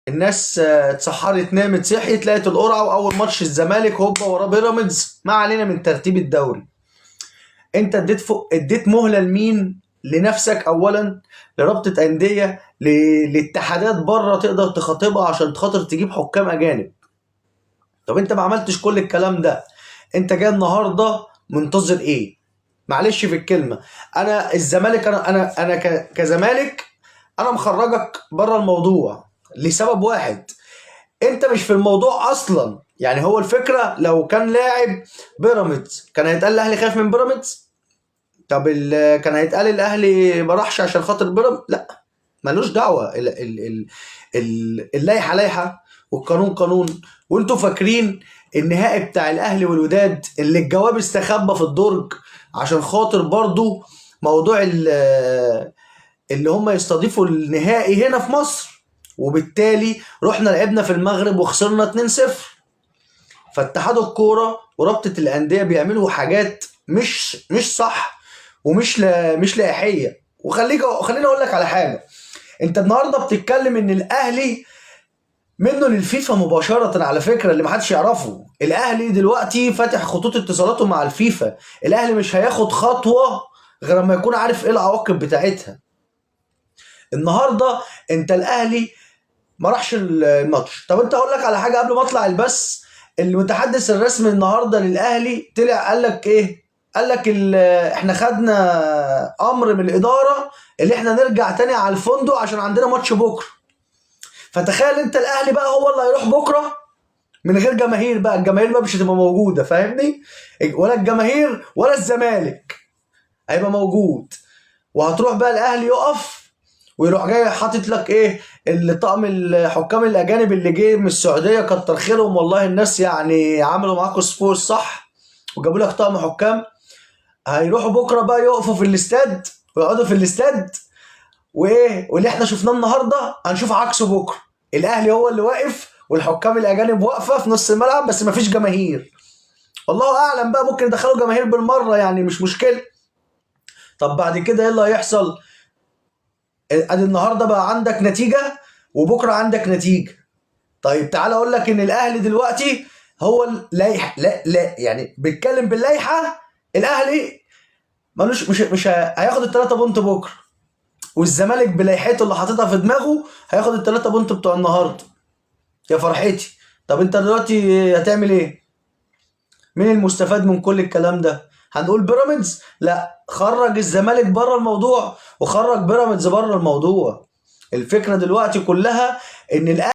الناس اتسحرت نامت صحيت لقيت القرعه، واول ماتش الزمالك هوبا وراه بيراميدز. ما علينا من ترتيب الدوري. انت اديت فوق، اديت مهله لمين؟ لنفسك اولا، لرابطه انديه، لاتحادات بره تقدر تخاطبها عشان خاطر تجيب حكام اجانب. طب انت ما عملتش كل الكلام ده. انت جاي النهارده منتظر ايه؟ معلش في الكلمه. انا الزمالك، انا كزمالك، انا مخرجك بره الموضوع لسبب واحد. انت مش في الموضوع اصلا. يعني هو الفكره لو كان لاعب بيراميدز كان هيتقال الاهلي خايف من بيراميدز. طب كان هيتقال الاهلي ما راحش عشان خاطر بيراميدز؟ لا، ملوش دعوه. اللائحه لائحه والقانون قانون. وانتوا فاكرين النهائي بتاع الاهلي والوداد اللي الجواب استخبى في الدرج عشان خاطر برضو موضوع اللي هم يستضيفوا النهائي هنا في مصر، وبالتالي رحنا لعبنا في المغرب وخسرنا 2-0. فاتحاد الكوره ورابطه الانديه بيعملوا حاجات مش صح، مش لائحيه. خليني اقول لك على حاجه. انت النهارده بتتكلم ان الاهلي منه للفيفا مباشره. على فكره اللي محدش يعرفه، الاهلي دلوقتي فاتح خطوط اتصالاته مع الفيفا. الاهلي مش هياخد خطوه غير لما يكون عارف ايه العواقب بتاعتها. النهارده انت الاهلي ما راحش الماتش. طب انت اقول لك على حاجه قبل ما اطلع البث. المتحدث الرسمي النهارده للاهلي طلع قال لك ايه؟ قال لك احنا خدنا امر من الاداره اللي احنا نرجع تاني على الفندق عشان عندنا ماتش بكره. فتخيل انت الاهلي بقى هو اللي هيروح بكره من غير جماهير. بقى الجماهير بقى مش هتبقى موجوده، فاهمني؟ ولا الجماهير ولا الزمالك هيبقى موجود. وهتروح بقى الاهلي يقف ويروح جاي حاطط لك ايه؟ اللي طقم الحكام الاجانب اللي جه من السعوديه، كتر خيرهم والله. الناس يعني عملوا معاكم سبور صح وجابوا لك طقم حكام. هيروحوا بكره بقى يقفوا في الاستاد ويقعدوا في الاستاد، وايه؟ واللي احنا شفناه النهارده هنشوف عكسه بكره. الاهلي هو اللي واقف والحكام الاجانب واقفه في نص الملعب بس مفيش جماهير. والله اعلم بقى، ممكن يدخلوا جماهير بالمره، يعني مش مشكله. طب بعد كده ايه اللي هيحصل؟ ادي النهارده بقى عندك نتيجه وبكره عندك نتيجه. طيب تعال اقول لك ان الاهلي دلوقتي هو اللائحه. لا يعني بيتكلم باللائحه. الاهلي ملوش مش هياخد الثلاثه بونت بكره، والزمالك بلائحته اللي حاططها في دماغه هياخد الثلاثه بونت بتوع النهارده. يا فرحتي. طب انت دلوقتي هتعمل ايه؟ مين المستفاد من كل الكلام ده؟ هنقول بيراميدز؟ لا، خرج الزمالك بره الموضوع وخرج بيراميدز بره الموضوع. الفكره دلوقتي كلها ان الاهلي